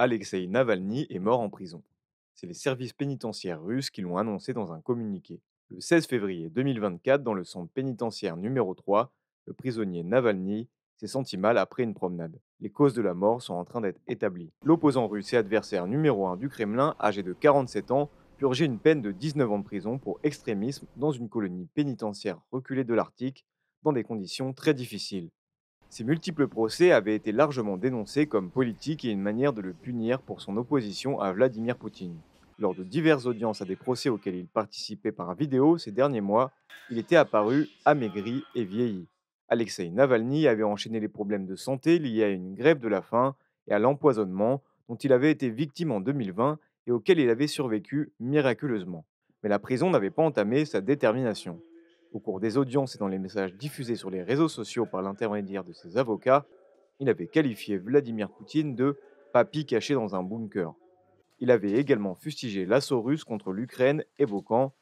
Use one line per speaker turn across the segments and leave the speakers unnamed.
Alexei Navalny est mort en prison. C'est les services pénitentiaires russes qui l'ont annoncé dans un communiqué. Le 16 février 2024, dans le centre pénitentiaire numéro 3, le prisonnier Navalny s'est senti mal après une promenade. Les causes de la mort sont en train d'être établies. L'opposant russe et adversaire numéro 1 du Kremlin, âgé de 47 ans, purgeait une peine de 19 ans de prison pour extrémisme dans une colonie pénitentiaire reculée de l'Arctique, dans des conditions très difficiles. Ces multiples procès avaient été largement dénoncés comme politiques et une manière de le punir pour son opposition à Vladimir Poutine. Lors de diverses audiences à des procès auxquels il participait par vidéo ces derniers mois, il était apparu amaigri et vieilli. Alexei Navalny avait enchaîné les problèmes de santé liés à une grève de la faim et à l'empoisonnement dont il avait été victime en 2020 et auquel il avait survécu miraculeusement. Mais la prison n'avait pas entamé sa détermination. Au cours des audiences et dans les messages diffusés sur les réseaux sociaux par l'intermédiaire de ses avocats, il avait qualifié Vladimir Poutine de papy caché dans un bunker. Il avait également fustigé l'assaut russe contre l'Ukraine, évoquant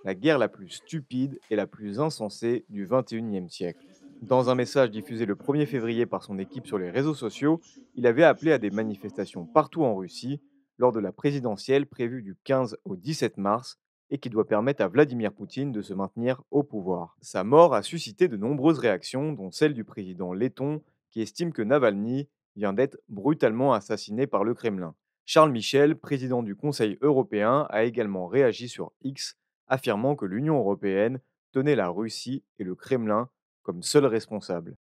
la guerre la plus stupide et la plus insensée du 21e siècle. Dans un message diffusé le 1er février par son équipe sur les réseaux sociaux, il avait appelé à des manifestations partout en Russie lors de la présidentielle prévue du 15 au 17 mars et qui doit permettre à Vladimir Poutine de se maintenir au pouvoir. Sa mort a suscité de nombreuses réactions, dont celle du président letton qui estime que Navalny vient d'être brutalement assassiné par le Kremlin. Charles Michel, président du Conseil européen, a également réagi sur X, affirmant que l'Union européenne tenait la Russie et le Kremlin comme seuls responsables.